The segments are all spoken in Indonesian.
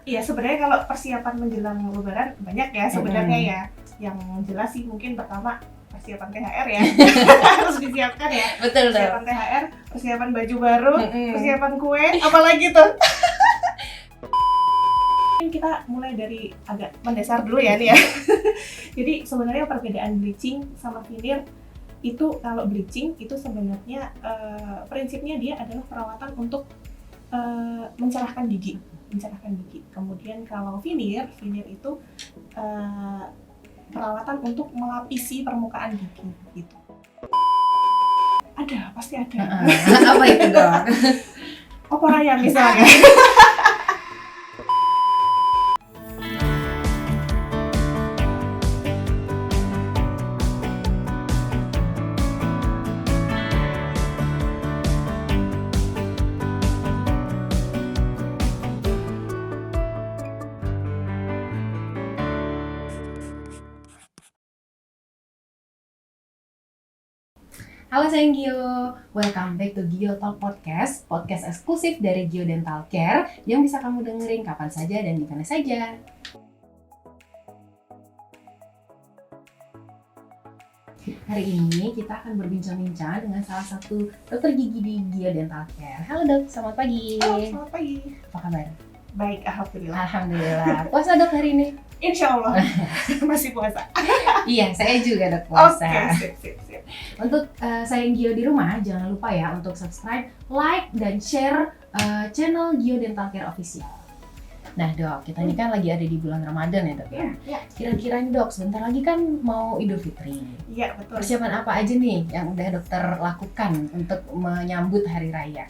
Iya, sebenarnya kalau persiapan menjelang Lebaran banyak ya sebenarnya ya. Yang jelas sih mungkin pertama persiapan THR ya. Harus disiapkan ya. Betul. Persiapan THR, persiapan baju baru, persiapan kue, apalagi tuh. Kita mulai dari agak mendasar dulu ya nih ya. Jadi sebenarnya perbedaan bleaching sama veneer itu, kalau bleaching itu sebenarnya prinsipnya dia adalah perawatan untuk mencerahkan gigi. Kemudian kalau veneer itu perawatan untuk melapisi permukaan gigi gitu. Pasti ada. Apa itu dong? Opor ayam misalnya. Halo sayang Gio, welcome back to Gio Talk Podcast, podcast eksklusif dari Gio Dental Care yang bisa kamu dengerin kapan saja dan di mana saja. Hari ini kita akan berbincang-bincang dengan salah satu dokter gigi di Gio Dental Care. Halo dok, selamat pagi. Halo, selamat pagi. Apa kabar? Baik, alhamdulillah. Alhamdulillah. Puasa dok hari ini? Insya Allah masih puasa. Iya, saya juga dok puasa. Oke, sip. Untuk sayang Gio di rumah, jangan lupa ya untuk subscribe, like, dan share channel Gio Dental Care Official. Nah dok, kita ini kan lagi ada di bulan Ramadan ya dok ya. Ya. Kira-kira nih dok, sebentar lagi kan mau Idul Fitri. Iya, betul. Persiapan apa aja nih yang udah dokter lakukan untuk menyambut hari raya?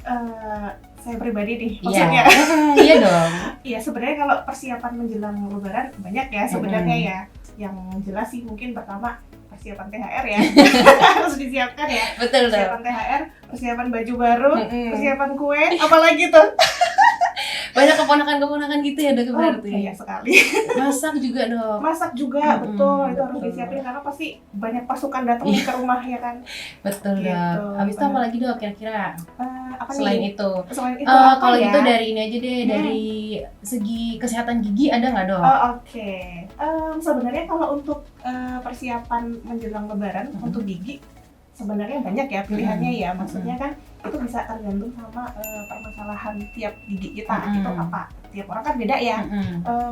Saya pribadi nih, Iya, maksudnya. iya dong. Iya, sebenarnya kalau persiapan menjelang Lebaran banyak ya sebenarnya ya. Yang jelas sih mungkin pertama persiapan THR ya. Harus disiapkan ya. Betul dok. Persiapan THR, persiapan baju baru, persiapan kue, apalagi tuh. Banyak keponakan-keponakan gitu ya dok berarti. Iya sekali. Masak juga dok. Masak juga, betul. Itu harus betul. disiapin karena pasti banyak pasukan datang ke rumah ya kan. Betul Gitu. dok. Habis itu apa lagi dok kira-kira? Apa Selain nih? itu? Selain itu apa Kalau ya? gitu dari ini aja deh, dari segi kesehatan gigi ada nggak dok? Oke. Sebenarnya kalau untuk persiapan menjelang Lebaran untuk gigi sebenarnya banyak ya pilihannya ya. Maksudnya kan itu bisa tergantung sama permasalahan tiap gigi kita itu apa. Tiap orang kan beda ya.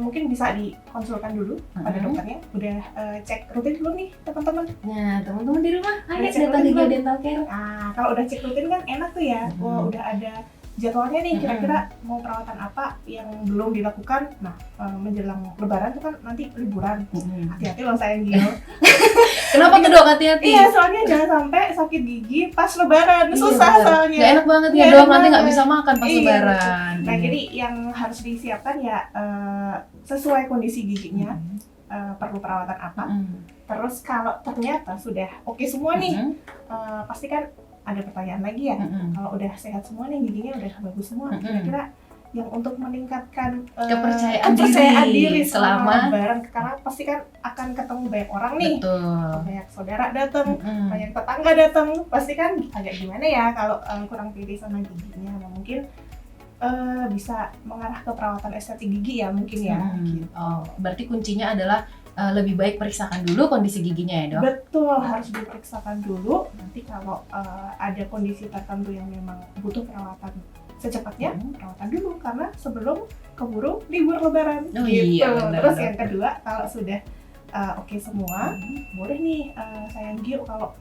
Mungkin bisa dikonsulkan dulu pada dokternya. Udah cek rutin dulu nih teman-teman. Nah teman-teman di rumah, ayo Udah cek datang rutin ke Gio belum? Dental Care. Nah, kalau udah cek rutin kan enak tuh ya. Wah, udah ada jadwalnya nih, kira-kira mau perawatan apa yang belum dilakukan. Nah, menjelang Lebaran tuh kan nanti liburan. Hati-hati loh sayang Gio. Kenapa tuh dok hati-hati? Iya, soalnya jangan sampai sakit gigi pas Lebaran. Susah bener. soalnya. Gak enak banget ya Nggak dok, enak nanti nggak banget. bisa makan pas Iya, Lebaran. Nah, jadi yang harus disiapkan ya sesuai kondisi giginya. Perlu perawatan apa. Terus kalau ternyata sudah oke semua nih, pasti kan ada pertanyaan lagi ya. Kalau udah sehat semua nih, giginya udah bagus semua, kira-kira yang untuk meningkatkan kepercayaan diri selama Lebaran, karena pasti kan akan ketemu banyak orang nih. Betul. Banyak saudara datang, banyak tetangga datang, pasti kan agak gimana ya kalau kurang pilih sama giginya. Nah, mungkin bisa mengarah ke perawatan estetik gigi ya mungkin ya. Gitu. Oh, berarti kuncinya adalah lebih baik periksakan dulu kondisi giginya ya dok? Betul, harus diperiksakan dulu. Nanti kalau ada kondisi tertentu yang memang butuh perawatan secepatnya, perawatan dulu karena sebelum keburu libur Lebaran. Oh, gitu. iya, benar, Terus benar. yang kedua, kalau sudah oke semua, boleh nih sayang Gio kalau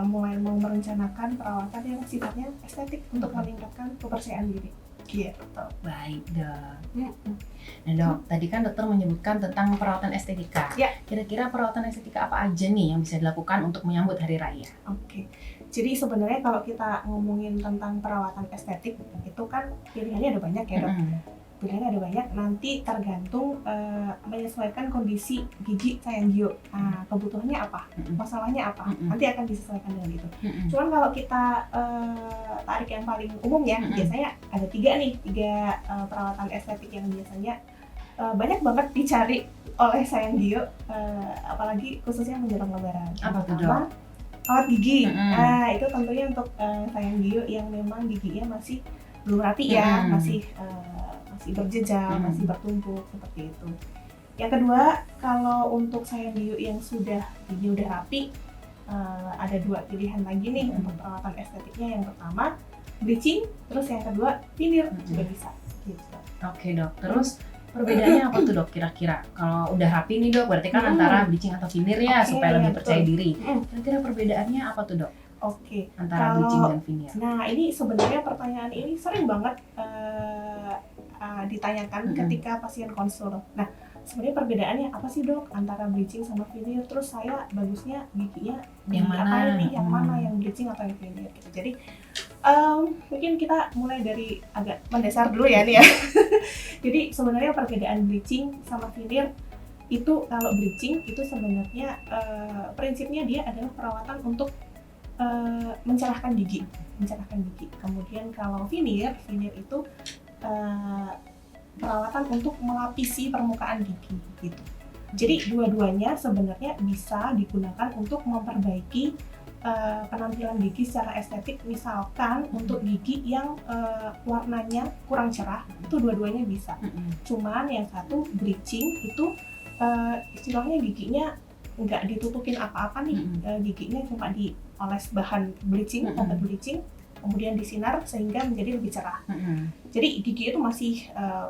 mulai mau merencanakan perawatan yang sifatnya estetik untuk meningkatkan kepercayaan diri. Gitu. Baik dok. Nah dok, tadi kan dokter menyebutkan tentang perawatan estetika. Ya. Kira-kira perawatan estetika apa aja nih yang bisa dilakukan untuk menyambut hari raya? Oke. Jadi sebenarnya kalau kita ngomongin tentang perawatan estetik itu kan pilihannya ada banyak ya dok. Pilihannya ada banyak, nanti tergantung menyesuaikan kondisi gigi sayang Gio. Nah, kebutuhannya apa, masalahnya apa, nanti akan disesuaikan dengan itu. Cuman kalau kita tarik yang paling umum ya, biasanya ada tiga perawatan estetik yang biasanya banyak banget dicari oleh sayang Gio, apalagi khususnya menjelang Lebaran. Apa tuh, Pertama, kawat gigi. Nah, itu tentunya untuk sayang Gio yang memang giginya masih belum rapi ya, masih masih berjejal, Hmm. masih bertumpuk seperti itu. Yang kedua, kalau untuk sayang Gio yang sudah gigi udah rapi, ada 2 pilihan lagi nih untuk perawatan estetiknya. Yang pertama bleaching, terus yang kedua veneer juga bisa gitu. Oke dok, terus perbedaannya apa tuh dok kira-kira? Kalau udah rapi nih dok, berarti kan antara bleaching atau veneer ya, Oke, supaya lebih betul. percaya diri. Kira-kira perbedaannya apa tuh dok Oke, antara kalau bleaching dan veneer? nah ini sebenarnya pertanyaan ini sering banget ditanyakan ketika pasien konsul. Nah, sebenarnya perbedaannya apa sih dok antara bleaching sama veneer? Terus saya bagusnya giginya Yang mana? diapain nih? Yang mana, yang bleaching atau yang veneer gitu. Jadi mungkin kita mulai dari agak mendasar dulu ya nih ya. Jadi sebenarnya perbedaan bleaching sama veneer itu, kalau bleaching itu sebenarnya prinsipnya dia adalah perawatan untuk mencerahkan gigi. Kemudian kalau veneer itu perawatan untuk melapisi permukaan gigi gitu. Jadi dua-duanya sebenarnya bisa digunakan untuk memperbaiki penampilan gigi secara estetik. Misalkan untuk gigi yang warnanya kurang cerah, itu dua-duanya bisa. Cuman yang satu bleaching itu istilahnya giginya nggak ditutupin apa-apa nih, giginya cuma dioles bahan bleaching, obat bleaching, kemudian disinar sehingga menjadi lebih cerah. Jadi gigi itu masih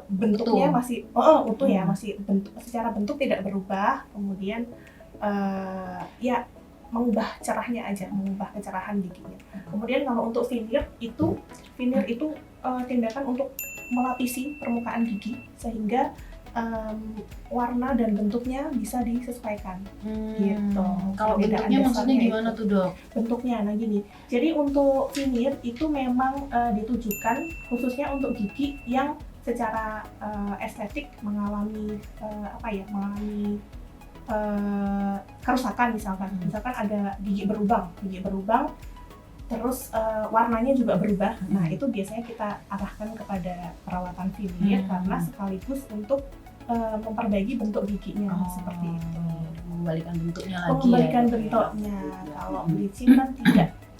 bentuknya masih utuh ya, masih secara bentuk tidak berubah, kemudian ya mengubah cerahnya aja, mengubah kecerahan giginya. Kemudian kalau untuk veneer itu tindakan untuk melapisi permukaan gigi sehingga warna dan bentuknya bisa disesuaikan gitu. Kalau bentuknya maksudnya gimana tuh dok? Bentuknya, nah gini. Jadi untuk veneer itu memang ditujukan khususnya untuk gigi yang secara estetik mengalami kerusakan. Misalkan ada gigi berlubang, terus warnanya juga berubah. Nah itu biasanya kita arahkan kepada perawatan veneer karena sekaligus untuk memperbaiki bentuk giginya seperti itu. Mengembalikan bentuknya lagi. Mengembalikan bentuknya. Kalau bleaching kan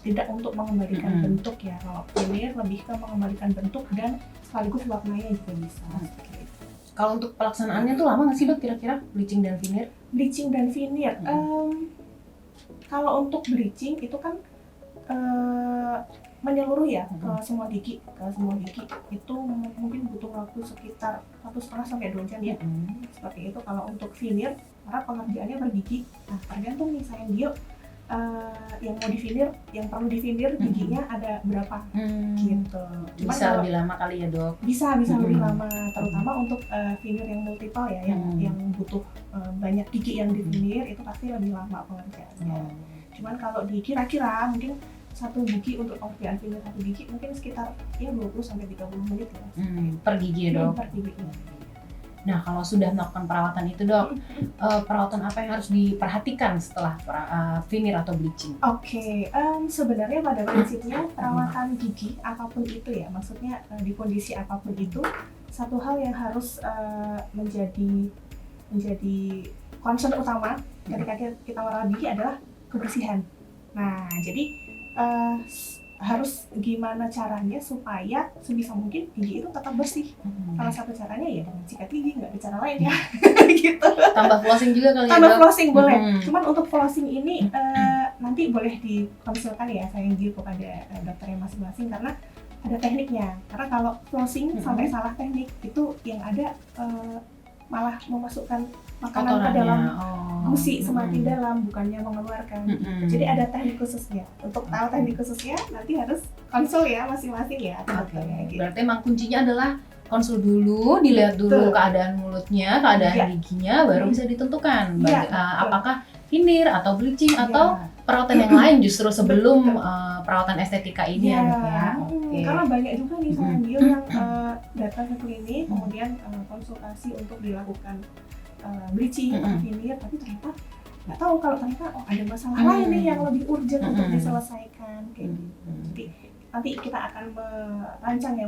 tidak untuk mengembalikan bentuk ya. Kalau veneer lebih ke mengembalikan bentuk dan sekaligus warnanya juga bisa. Kalau untuk pelaksanaannya tuh lama nggak sih dok kira-kira bleaching dan veneer? Bleaching dan veneer. Kalau untuk bleaching itu kan menyeluruh ya ke semua gigi. Itu mungkin butuh waktu sekitar 1,5 sampai 2 jam ya. Seperti itu. Kalau untuk veneer, karena pengerjaannya per gigi. Nah tergantung nih sayang Gio yang mau di veneer, yang perlu di veneer giginya ada berapa gitu. Cuman Bisa lebih lama kali ya dok? Bisa lebih lama, terutama untuk veneer yang multiple ya, yang butuh banyak gigi yang di veneer itu pasti lebih lama pengerjaannya. Cuman kalau di kira-kira mungkin satu gigi untuk pengerjaan veneer satu gigi mungkin sekitar ya 20 sampai 30 menit ya. Per gigi ya dok? Per gigi. Nah kalau sudah melakukan perawatan itu dok, perawatan apa yang harus diperhatikan setelah veneer atau bleaching? Oke, sebenarnya pada prinsipnya perawatan gigi apapun itu ya, maksudnya di kondisi apapun itu, satu hal yang harus menjadi concern utama ketika kita merawat gigi adalah kebersihan. Nah jadi harus gimana caranya supaya sebisa mungkin gigi itu tetap bersih. Salah satu caranya ya dengan sikat gigi, nggak ada cara lain ya. Gitu. Tambah flossing juga kali ya dok? Tambah flossing boleh. Cuman untuk flossing ini nanti boleh dikonsulkan ya sayang Gio kepada dokternya masing-masing karena ada tekniknya. Karena kalau flossing sampai salah teknik itu yang ada malah memasukkan makanan ke dalam gusi semakin dalam, bukannya mengeluarkan. Jadi ada teknik khususnya. Untuk tahu teknik khususnya nanti harus konsul ya masing-masing ya. Gitu. Berarti emang kuncinya adalah konsul dulu, dilihat dulu keadaan mulutnya, keadaan giginya, baru bisa ditentukan apakah veneer atau bleaching atau perawatan yang lain justru sebelum perawatan estetika ini ya dok ya. Karena banyak juga nih sayang Gio yang datang ke klinik kemudian konsultasi untuk dilakukan bleaching atau veneer, tapi ternyata nggak tahu kalau ternyata ada masalah lain nih yang lebih urgent untuk diselesaikan kayak gitu. Jadi nanti kita akan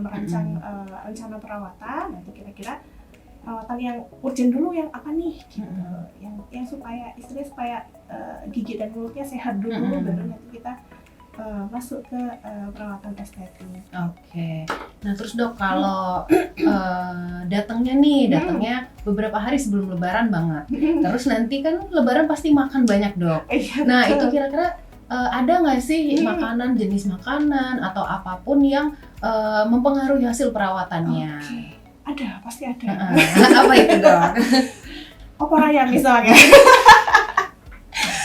merancang rencana perawatan. Nanti kira-kira perawatan yang urgent dulu yang apa nih gitu. Yang supaya istilahnya supaya gigi dan mulutnya sehat dulu, baru nanti kita masuk ke perawatan estetik. Oke. Nah terus dok, kalau datangnya beberapa hari sebelum Lebaran banget. Terus nanti kan Lebaran pasti makan banyak dok. Nah itu kira-kira ada nggak sih makanan, jenis makanan atau apapun yang mempengaruhi hasil perawatannya? Ada, pasti ada. Apa itu dok? Opor ayam misalnya.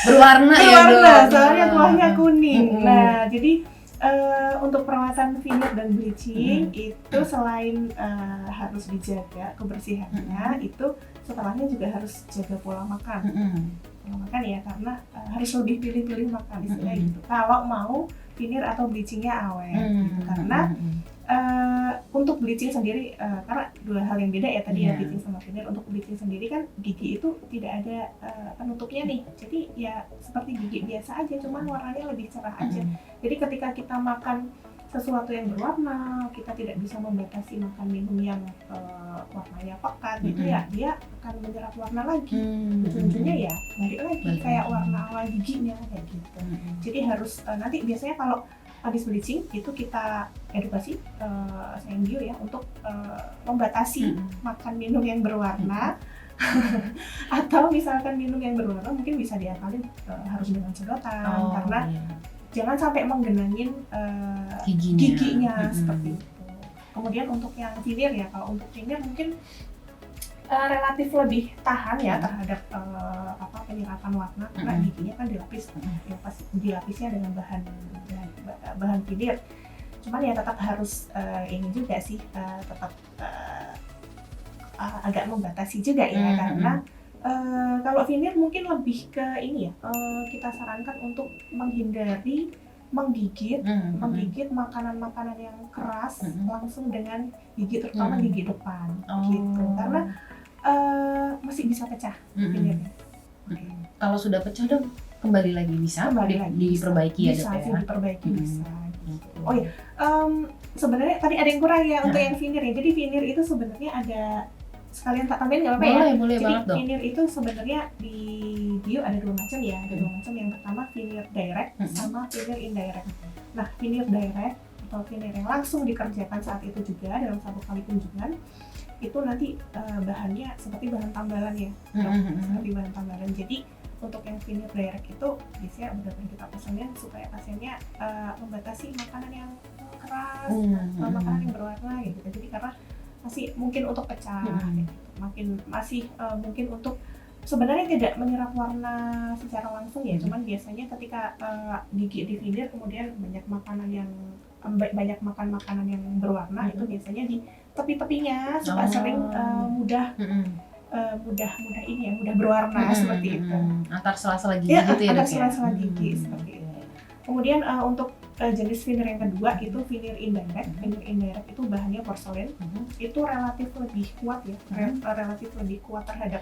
Berwarna ya dok. Soalnya kuahnya kuning. Nah jadi untuk perawatan veneer dan bleaching itu selain harus dijaga kebersihannya, itu setelahnya juga harus jaga pola makan. Pola makan ya, karena harus lebih pilih-pilih makan istilahnya gitu. Kalau mau veneer atau bleachingnya awet, gitu. Karena untuk bleaching sendiri, karena dua hal yang beda ya tadi ya, bleaching sama veneer. Untuk bleaching sendiri kan gigi itu tidak ada penutupnya nih, jadi ya seperti gigi biasa aja, cuman warnanya lebih cerah aja. Jadi ketika kita makan sesuatu yang berwarna, kita tidak bisa membatasi makan minum yang warnanya pekat gitu ya, dia akan menyerap warna lagi. Ujung-ujungnya ya balik lagi kayak warna awal giginya kayak gitu. Jadi harus nanti biasanya kalau habis bleaching itu kita edukasi Saenggyo ya untuk membatasi makan minum yang berwarna. Atau misalkan minum yang berwarna mungkin bisa diakalin harus dengan sedotan, karena jangan sampai menggenangin giginya seperti itu. Kemudian untuk yang veneer ya, kalau untuk veneer mungkin relatif lebih tahan ya terhadap penyerapan warna, karena giginya kan dilapisnya dengan bahan veneer. Cuman ya tetap harus ini juga sih, tetap agak membatasi juga ya, karena kalau veneer mungkin lebih ke ini ya, kita sarankan untuk menghindari menggigit makanan-makanan yang keras langsung dengan gigi, terutama gigi depan gitu, karena masih bisa pecah veneernya. Kalau sudah pecah dong kembali lagi bisa diperbaiki ya dok ya? Bisa diperbaiki bisa. Oh ya, sebenarnya tadi ada yang kurang ya untuk yang veneer ya. Jadi veneer itu sebenarnya ada, sekalian tak tambahin nggak apa-apa ya? Boleh Jadi banget dong. veneer itu sebenarnya di bio ada dua macam ya, ada dua macam. Yang pertama veneer direct sama veneer indirect. Nah veneer direct atau veneer yang langsung dikerjakan saat itu juga dalam satu kali kunjungan, itu nanti bahannya seperti bahan tambalan ya, seperti bahan tambalan. Jadi untuk yang veneer direct itu biasanya benar-benar kita pesannya supaya pasiennya membatasi makanan yang keras, makanan yang berwarna gitu. Jadi karena masih mungkin untuk pecah, mungkin untuk sebenarnya tidak menyerap warna secara langsung ya, cuman biasanya ketika gigi di veneer kemudian banyak makan makanan yang berwarna, itu biasanya di tepi-tepinya suka sering mudah berwarna seperti itu. Antar sela-sela gigi gitu ya? Antar sela-sela gigi seperti itu. Kemudian untuk jenis veneer yang kedua itu veneer indirect. Veneer indirect itu bahannya porselen, itu relatif lebih kuat ya, relatif lebih kuat terhadap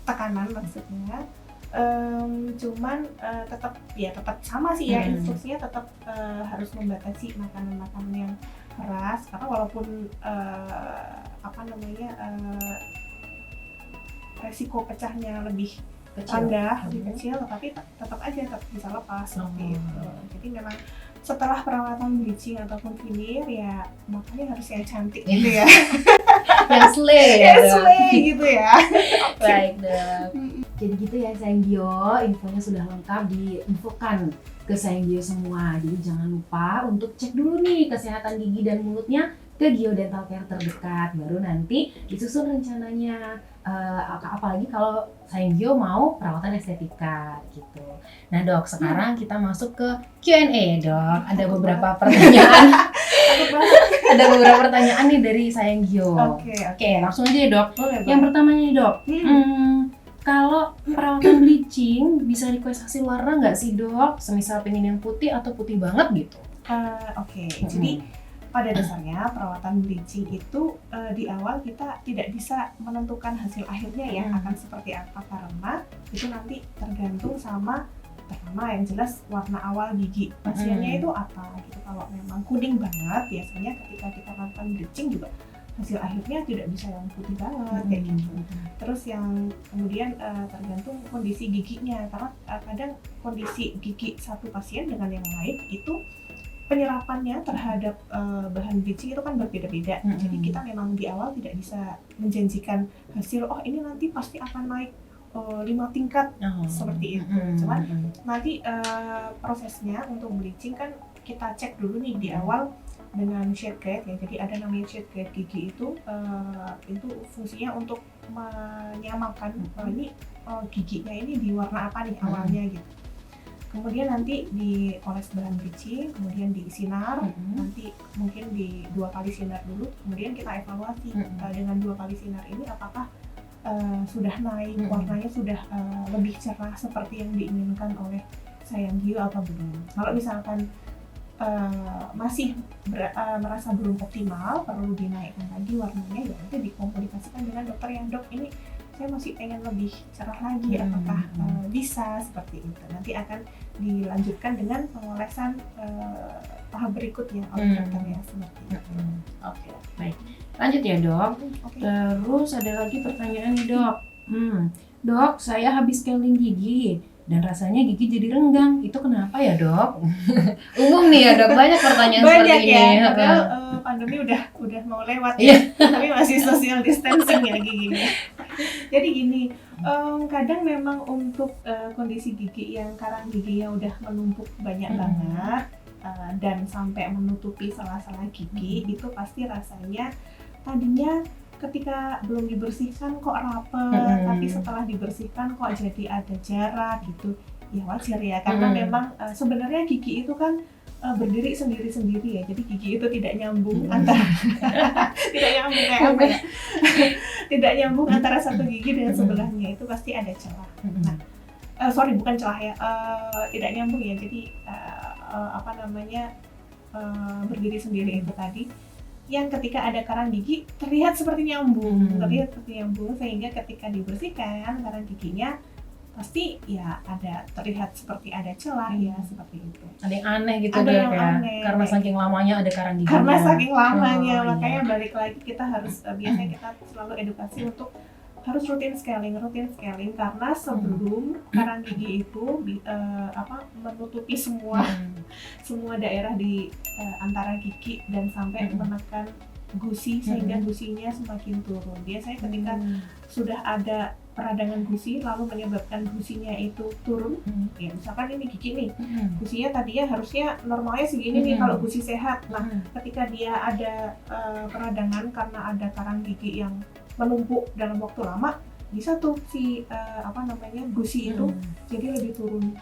tekanan maksudnya. Cuman tetap sama sih ya, instruksinya tetap harus membatasi makanan-makanan yang keras, karena walaupun resiko pecahnya lebih rendah, lebih kecil, tetapi tetap bisa lepas seperti itu. Jadi memang setelah perawatan bleaching ataupun veneer ya makannya harus yang cantik gitu ya. Yang slay gitu ya. Baik dok. Jadi gitu ya Saenggyo, infonya sudah lengkap diinfokan ke Saenggyo semua. Jadi jangan lupa untuk cek dulu nih kesehatan gigi dan mulutnya ke Gio Dental Care terdekat, baru nanti disusun rencananya. Apalagi kalau Saenggyo mau perawatan estetika gitu. Nah dok, sekarang kita masuk ke Q&A dok. Ada beberapa pertanyaan. Ada beberapa pertanyaan nih dari Saenggyo. Oke, langsung aja ya dok. Yang pertama nih dok, kalau perawatan bleaching bisa request hasil warna nggak sih dok? Semisal pengen yang putih atau putih banget gitu? Jadi pada dasarnya perawatan bleaching itu di awal kita tidak bisa menentukan hasil akhirnya ya akan seperti apa, karena itu nanti tergantung sama pertama yang jelas warna awal gigi pasiennya itu apa gitu. Kalau memang kuning banget, biasanya ketika kita lakukan bleaching juga hasil akhirnya tidak bisa yang putih banget kayak gitu. Terus yang kemudian tergantung kondisi giginya, karena kadang kondisi gigi satu pasien dengan yang lain itu penyerapannya terhadap bahan bleaching itu kan berbeda-beda. Jadi kita memang di awal tidak bisa menjanjikan hasil ini nanti pasti akan naik 5 tingkat seperti itu. Cuman nanti prosesnya untuk bleaching kan kita cek dulu nih di awal dengan shade guide ya. Jadi ada namanya shade guide gigi itu fungsinya untuk menyamakan ini giginya ini di warna apa nih awalnya gitu. Kemudian nanti dioles bahan bleaching, kemudian disinar, nanti mungkin di 2 kali sinar dulu, kemudian kita evaluasi dengan 2 kali sinar ini apakah sudah naik warnanya, sudah lebih cerah seperti yang diinginkan oleh Sayanghyo atau belum. Kalau misalkan masih merasa belum optimal, perlu dinaikkan lagi warnanya, ya itu dikomunikasikan dengan dokter yang dok ini saya masih pengen lebih cerah lagi, apakah bisa seperti itu. Nanti akan dilanjutkan dengan pengolesan tahap berikutnya oleh dokternya seperti itu. Oke, baik. Lanjut ya dok. Terus ada lagi pertanyaan nih dok. Dok, saya habis scaling gigi dan rasanya gigi jadi renggang. Itu kenapa ya dok? Umum nih ya dok, banyak pertanyaan seperti ini. Padahal pandemi udah mau lewat ya, tapi masih social distancing ya giginya. Jadi gini, kadang memang untuk kondisi gigi yang karang giginya udah menumpuk banyak banget dan sampai menutupi sela-sela gigi, itu pasti rasanya tadinya ketika belum dibersihkan kok rapet, tapi setelah dibersihkan kok jadi ada jarak gitu. Ya wajar ya, karena memang sebenarnya gigi itu kan berdiri sendiri-sendiri ya, jadi gigi itu tidak nyambung antara tidak nyambung kayak apa ya? Tidak nyambung antara satu gigi dengan sebelahnya, itu pasti ada celah. Nah, bukan celah ya, tidak nyambung ya, jadi berdiri sendiri itu tadi. Yang ketika ada karang gigi terlihat seperti nyambung, sehingga ketika dibersihkan karang giginya pasti ya terlihat seperti ada celah ya, seperti itu. Ada yang aneh gitu ya, karena saking lamanya ada karang giginya. Karena saking lamanya, makanya balik lagi kita harus biasanya kita selalu edukasi untuk harus rutin scaling karena sebelum karang gigi itu menutupi semua daerah di antara gigi dan sampai menekan gusi, sehingga gusinya semakin turun. Biasanya ketika sudah ada peradangan gusi lalu menyebabkan gusinya itu turun, ya misalkan ini gigi nih, gusinya tadinya harusnya normalnya segini nih kalau gusi sehat. Nah, ketika dia ada peradangan karena ada karang gigi yang menumpuk dalam waktu lama, bisa tuh si gusi itu jadi lebih turun.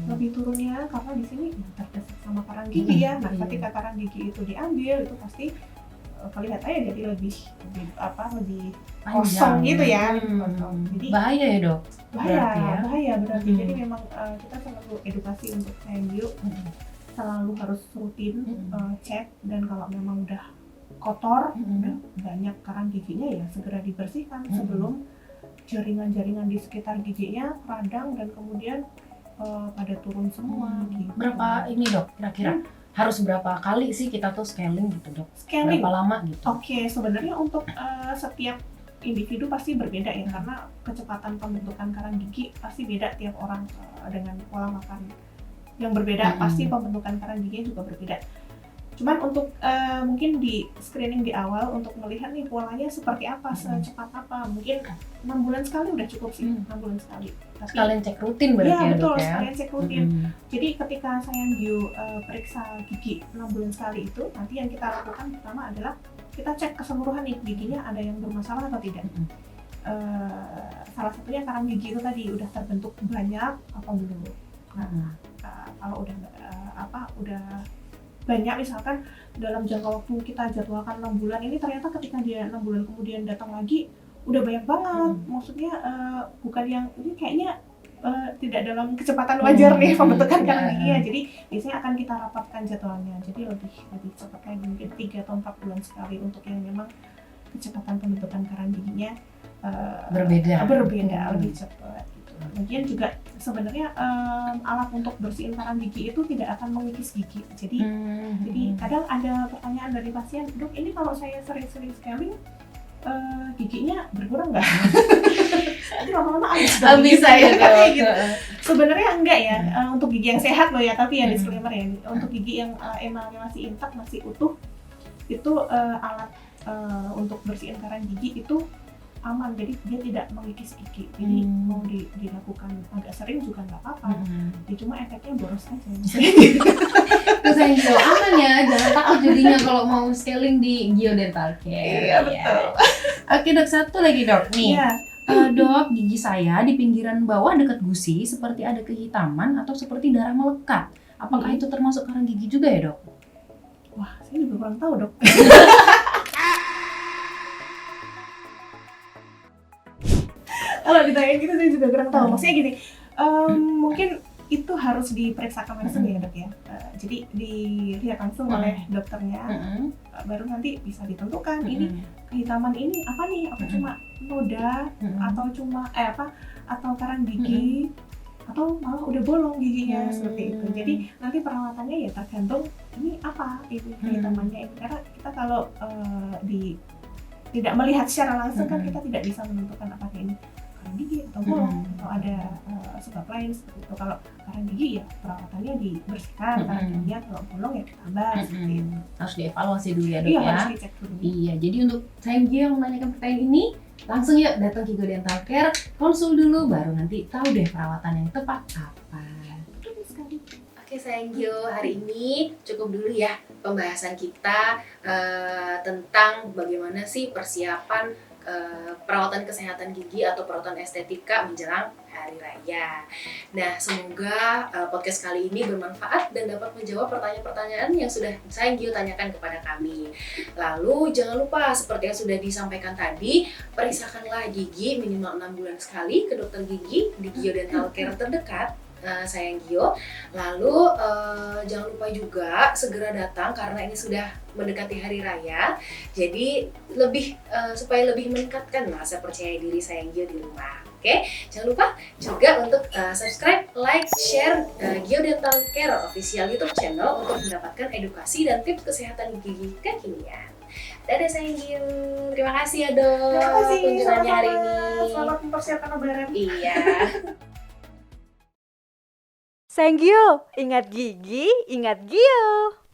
Lebih turunnya karena di sini terdesak sama karang gigi ya. Nah, ketika karang gigi itu diambil, itu pasti kelihatannya jadi lebih kosong gitu ya. Jadi bahaya ya dok? Bahaya berarti. Jadi memang kita selalu edukasi untuk Sayanghyo, selalu harus rutin cek, dan kalau memang udah kotor, udah banyak karang giginya ya segera dibersihkan sebelum jaringan-jaringan di sekitar giginya radang dan kemudian pada turun semua gitu. Berapa ini dok kira-kira? Harus berapa kali sih kita tuh scaling gitu dok? Scaling? Berapa lama gitu? Oke, sebenarnya untuk setiap individu pasti berbeda ya, karena kecepatan pembentukan karang gigi pasti beda tiap orang dengan pola makan yang berbeda, pasti pembentukan karang giginya juga berbeda. Cuman untuk mungkin di screening di awal untuk melihat nih polanya seperti apa, secepat apa, mungkin 6 bulan sekali udah cukup sih, 6 bulan sekali. Tapi, sekalian cek rutin berarti ya betul, dok ya? sekalian cek rutin. Jadi ketika Sayanghyo periksa gigi 6 bulan sekali itu, nanti yang kita lakukan pertama adalah kita cek keseluruhan nih giginya ada yang bermasalah atau tidak. Salah satunya karang gigi itu tadi udah terbentuk banyak apa belum. Nah, kalau udah banyak, misalkan dalam jangka waktu kita jadwalkan 6 bulan ini, ternyata ketika dia 6 bulan kemudian datang lagi udah banyak banget, maksudnya bukan yang ini kayaknya tidak dalam kecepatan wajar nih pembentukan karang giginya. Jadi biasanya akan kita rapatkan jadwalnya, jadi lebih cepat lagi, mungkin 3 atau 4 bulan sekali untuk yang memang kecepatan pembentukan karang giginya berbeda lebih cepat gitu. Lagian juga sebenarnya alat untuk bersihin karang gigi itu tidak akan mengikis gigi. Jadi kadang ada pertanyaan dari pasien, dok ini kalau saya sering-sering scaling giginya berkurang nggak? Nanti lama-lama habis saya gitu. Sebenarnya enggak ya, untuk gigi yang sehat loh ya, tapi ya disclaimer ya, untuk gigi yang emalnya masih intak, masih utuh, itu alat untuk bersihin karang gigi itu aman, jadi dia tidak mengikis gigi. Jadi mau dilakukan agak sering juga nggak apa-apa, ya cuma efeknya boros aja. Terus yang Gio aman ya, jangan takut jadinya kalau mau scaling di Gio Dental Care. Iya betul. Oke dok, satu lagi dok nih. Iya. Dok, gigi saya di pinggiran bawah dekat gusi seperti ada kehitaman atau seperti darah melekat. Apakah itu termasuk karang gigi juga ya dok? Wah, saya juga kurang tahu dok. Kalau ditanyain gitu saya juga kurang tahu. Maksudnya gini, mungkin itu harus diperiksakan langsung ya dok ya. Jadi dilihat langsung oleh dokternya, baru nanti bisa ditentukan ini kehitaman ini apa nih? Apa cuma noda atau cuma atau karang gigi atau malah udah bolong giginya seperti itu. Jadi nanti perawatannya ya tergantung ini apa ini kehitamannya ini. Karena kita kalau tidak melihat secara langsung kan kita tidak bisa menentukan apakah ini karang gigi atau bolong atau ada sebab lain seperti itu. Kalau karang gigi ya perawatannya dibersihkan, karang gigi kalau bolong ya ditambah seperti itu. Harus dievaluasi dulu ya dok Iya, ya. harus dicek dulu. Iya, jadi untuk saya yang menanyakan pertanyaan ini, langsung yuk datang ke Gio Dental Care, konsul dulu baru nanti tahu deh perawatan yang tepat apa. Betul sekali. Oke sayang Gio, hari ini cukup dulu ya pembahasan kita tentang bagaimana sih persiapan perawatan kesehatan gigi atau perawatan estetika menjelang hari raya. Nah, semoga podcast kali ini bermanfaat dan dapat menjawab pertanyaan-pertanyaan yang sudah sayang Gio tanyakan kepada kami. Lalu jangan lupa seperti yang sudah disampaikan tadi, periksakanlah gigi minimal 6 bulan sekali ke dokter gigi di Gio Dental Care terdekat. Sayang Gio, lalu jangan lupa juga segera datang karena ini sudah mendekati hari raya, jadi supaya lebih meningkatkan rasa percaya diri sayang Gio di rumah. Oke, jangan lupa juga untuk subscribe, like, share Gio Dental Care official YouTube channel untuk mendapatkan edukasi dan tips kesehatan gigi kekinian. Dadah sayang Gio, terima kasih ya dok. Terima kasih kunjungannya hari ini. Selamat mempersiapkan lebaran. Iya. Sayang Gio, ingat gigi, ingat Gio.